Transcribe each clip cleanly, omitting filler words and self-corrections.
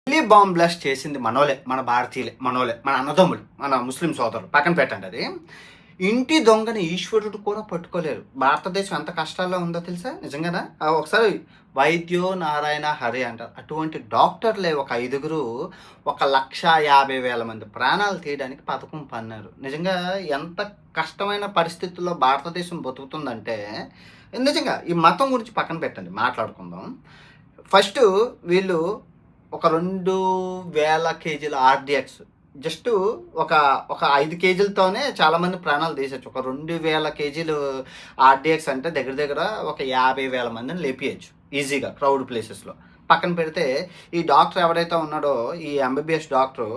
Delhi bomb blast చేసింది మనోలే, మన భారతీయులే, మనోలే, మన అన్నదమ్ములు, మన ముస్లిం సోదరులు. పక్కన పెట్టండి అది. ఇంటి దొంగని ఈశ్వరుడు కూడా పట్టుకోలేరు. భారతదేశం ఎంత కష్టాల్లో ఉందో తెలుసా నిజంగానా? ఒకసారి వైద్యో నారాయణ హరి అంటారు. అటువంటి డాక్టర్లే ఒక 5గురు 1,50,000 మంది ప్రాణాలు తీయడానికి పథకం పన్నారు. నిజంగా ఎంత కష్టమైన పరిస్థితుల్లో భారతదేశం బతుకుతుందంటే, నిజంగా ఈ మతం గురించి పక్కన పెట్టండి, మాట్లాడుకుందాం. ఫస్టు వీళ్ళు ఒక 2,000 కేజీల ఆర్‌డిఎక్స్ జస్టు ఒక ఒక 5 కేజీలతోనే చాలామంది ప్రాణాలు తీసేయొచ్చు. ఒక 2,000 కేజీలు ఆర్‌డిఎక్స్ అంటే దగ్గర దగ్గర ఒక 50,000 మందిని లేపియొచ్చు ఈజీగా క్రౌడ్ ప్లేసెస్‌లో. పక్కన పెడితే ఈ డాక్టర్ ఎవరైతే ఉన్నాడో, ఈ ఎంబీబీఎస్ డాక్టరు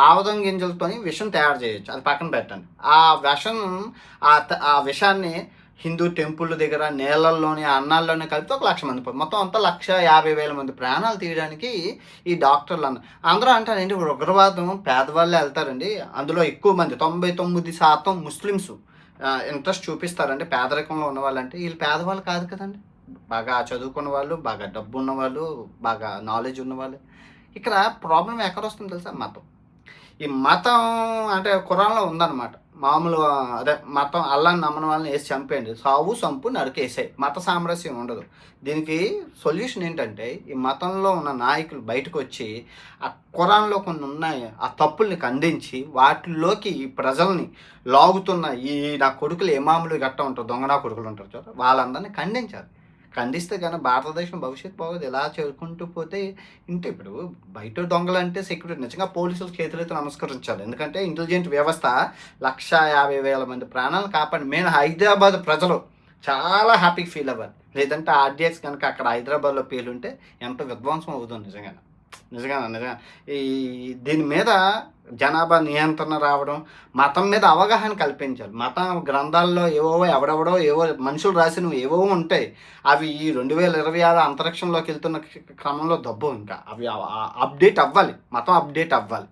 ఆముదం గింజలతోని విషం తయారు చేయొచ్చు. అది పక్కన పెట్టండి. ఆ విషం ఆ విషాన్ని హిందూ టెంపుల్ దగ్గర నీళ్ళల్లోని అన్నాల్లోనే కలిపితే 1,00,000 మంది మొత్తం అంతా 1,50,000 మంది ప్రాణాలు తీయడానికి ఈ డాక్టర్లు అందరూ అంటారండి ఉగ్రవాదం పేదవాళ్ళే వెళ్తారండి, అందులో ఎక్కువ మంది 99% ముస్లిమ్స్ ఇంట్రెస్ట్ చూపిస్తారండి పేదరికంలో ఉన్న వాళ్ళంటే. వీళ్ళు పేదవాళ్ళు కాదు కదండి, బాగా చదువుకున్న వాళ్ళు, బాగా డబ్బు ఉన్నవాళ్ళు, బాగా నాలెడ్జ్ ఉన్నవాళ్ళు. ఇక్కడ ప్రాబ్లం ఎక్కడ వస్తుంది తెలుసా? మతం. ఈ మతం అంటే ఖురాన్‌లో ఉందన్నమాట. మామూలు అదే మతం అల్లాహని నమ్మని వాళ్ళని ఏసి చంపేయండి. సావు, సంపు, నరికేసేయి. మత సామరస్యం ఉండదు. దీనికి సొల్యూషన్ ఏంటంటే, ఈ మతంలో ఉన్న నాయకులు బయటకొచ్చి ఆ ఖురాన్‌లో కొన్ని ఉన్నాయి, ఆ తప్పుల్ని ఖండించి వాటిల్లోకి ఈ ప్రజల్ని లాగుతున్న ఈ నా కొడుకులు ఇమాములు గట్టా ఉంటారు, దొంగ నా కొడుకులు ఉంటారు చూడు, వాళ్ళందరిని ఖండించాలి. ఖండిస్తే కానీ భారతదేశం భవిష్యత్తు బాగోదు. ఇలా చేసుకుంటూ పోతే ఇంటే ఇప్పుడు బయట దొంగలంటే సెక్యూరిటీ నిజంగా పోలీసులు చేతులైతే నమస్కరించాలి. ఎందుకంటే ఇంటెలిజెంట్ వ్యవస్థ 1,50,000 మంది ప్రాణాలను కాపాడి మెయిన్ హైదరాబాద్ ప్రజలు చాలా హ్యాపీగా ఫీల్ అవ్వాలి. లేదంటే ఆర్‌డిఎక్స్ కనుక అక్కడ హైదరాబాద్‌లో పేలుంటే ఎంత విధ్వంసం అవుతుంది నిజంగానే. నిజంగా ఈ దీని మీద జనాభా నియంత్రణ రావడం, మతం మీద అవగాహన కల్పించాలి. మతం గ్రంథాల్లో ఎవడెవడో ఏవో మనుషులు రాసినవి ఏవో ఉంటాయి. అవి ఈ 2026 అంతరిక్షంలోకి వెళ్తున్న క్రమంలో దబ్బు ఇంకా అవి అప్డేట్ అవ్వాలి. మతం అప్డేట్ అవ్వాలి.